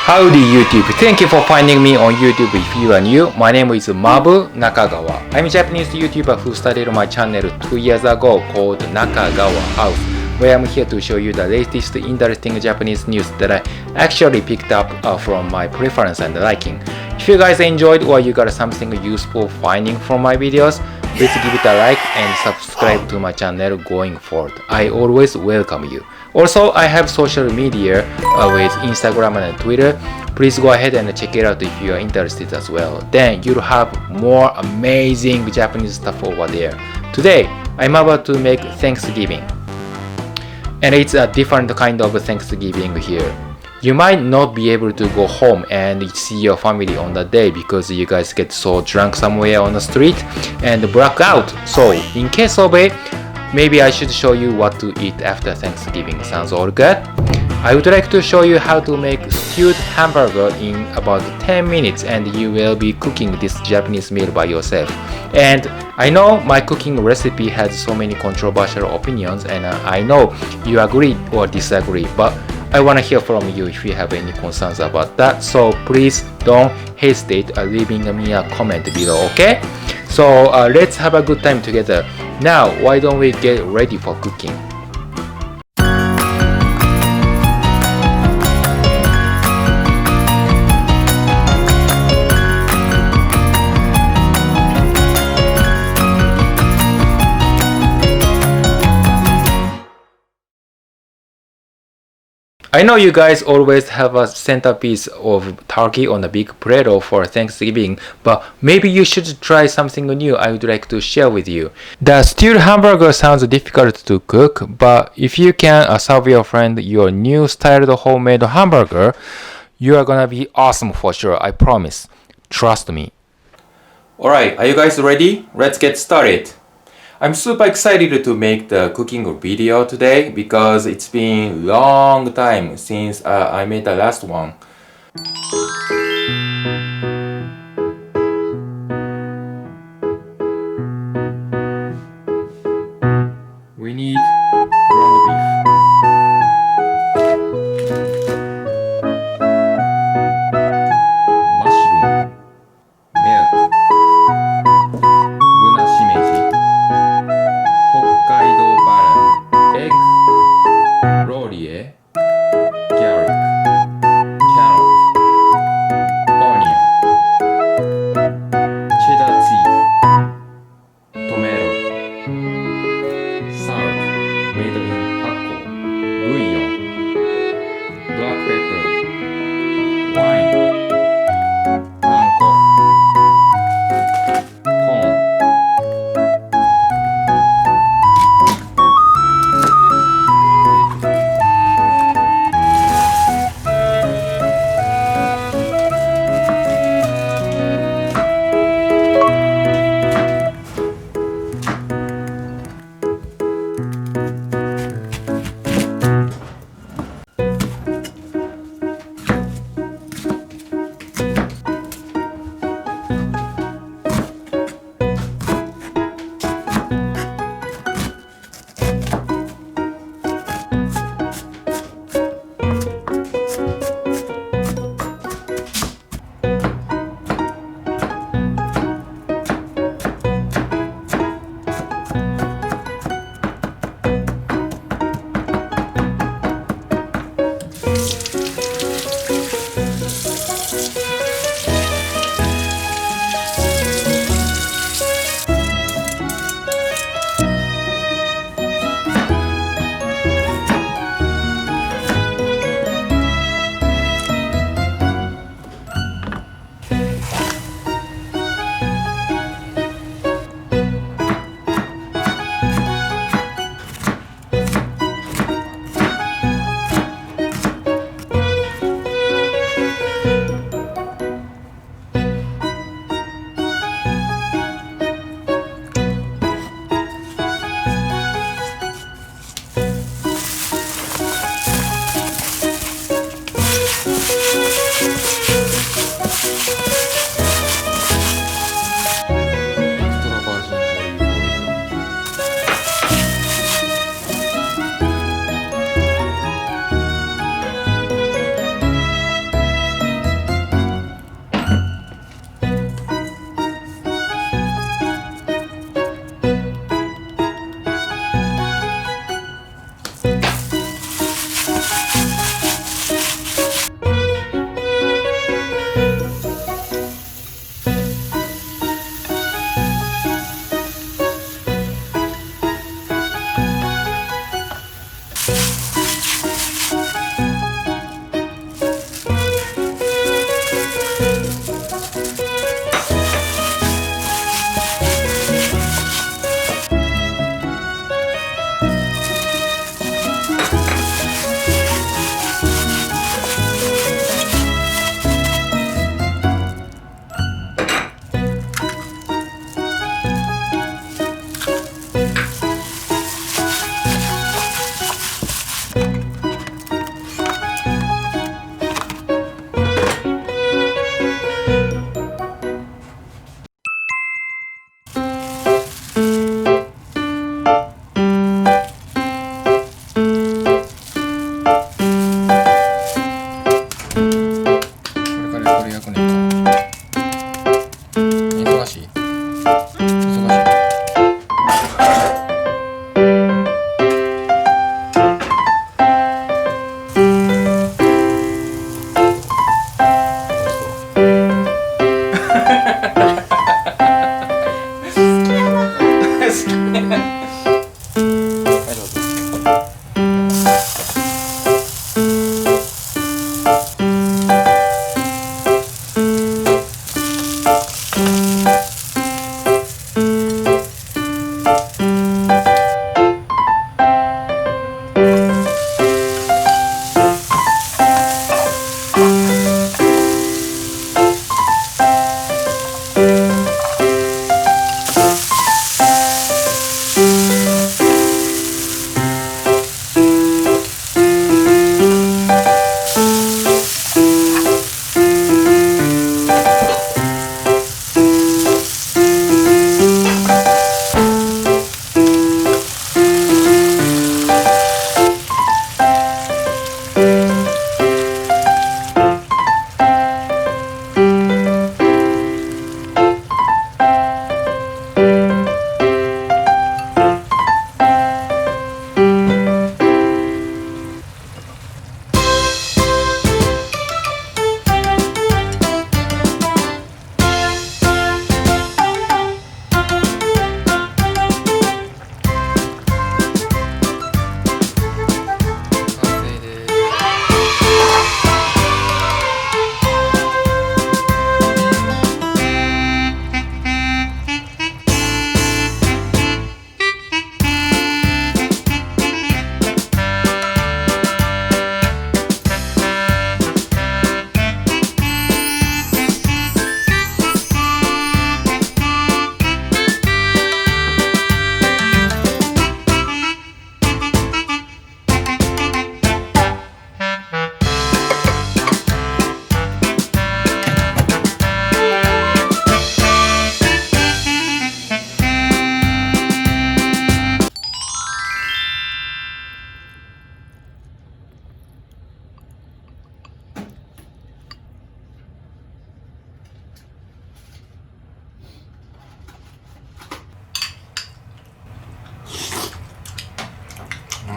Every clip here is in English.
Howdy YouTube, thank you for finding me on YouTube if you are new. My name is Mabu Nakagawa. I'm a Japanese YouTuber who started my channel 2 years ago called Nakagawa House, where I'm here to show you the latest interesting Japanese news that I actually picked up from my preference and liking. If you guys enjoyed or you got something useful finding from my videos, please give it a like and subscribe to my channel going forward. I always welcome you. Also, I have social media with Instagram and Twitter. Please go ahead and check it out if you are interested as well. Then you'll have more amazing Japanese stuff over there. Today, I'm about to make Thanksgiving. And it's a different kind of Thanksgiving here. You might not be able to go home and see your family on the day because you guys get so drunk somewhere on the street and black out. So, in case of it, maybe I should show you what to eat after Thanksgiving. Sounds all good? I would like to show you how to make stewed hamburger in about 10 minutes and you will be cooking this Japanese meal by yourself. And I know my cooking recipe has so many controversial opinions and I know you agree or disagree, but I want to hear from you if you have any concerns about that. So please don't hesitate leaving me a comment below, okay? So let's have a good time together. Now, why don't we get ready for cooking? I know you guys always have a centerpiece of turkey on a big platter for Thanksgiving, but maybe you should try something new I would like to share with you. The stewed hamburger sounds difficult to cook, but if you can serve your friend your new styled homemade hamburger, you are gonna be awesome for sure, I promise. Trust me. Alright, are you guys ready? Let's get started. I'm super excited to make the cooking video today because it's been long time since I made the last one. We need ground beef. Mushroom, milk, Buna shimeji, Hokkaido baran, egg, laurier, garlic, carrot, onion, cheddar cheese, tomato, salt made in pakko, bouillon, black pepper, wine, panko, corn.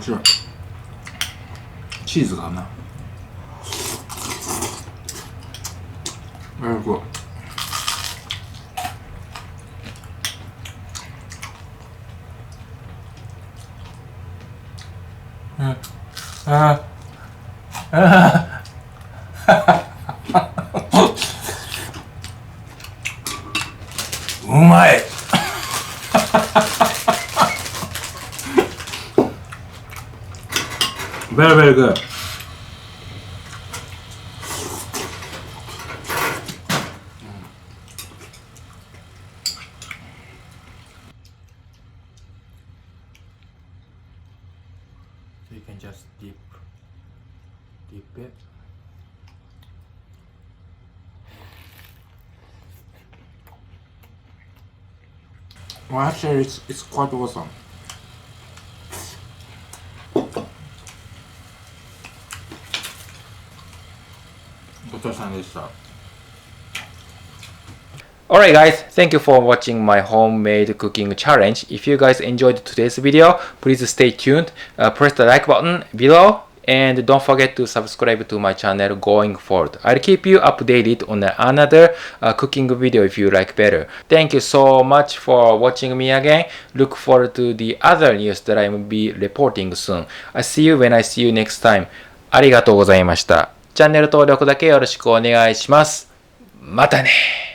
面白い。チーズがな。Very good.うまい。Very very good. So you can just dip it. Well, actually, it's quite awesome. ごちそうさまでした。Alright guys, thank you for watching my homemade cooking challenge. If you guys enjoyed today's video, please stay tuned, press the like button below, and don't forget to subscribe to my channel going forward. I'll keep you updated on another cooking video if you like better. Thank you so much for watching me again. Look forward to the other news that I will be reporting soon. I see you when I see you next time. ありがとうございました。チャンネル登録だけよろしくお願いします。またね。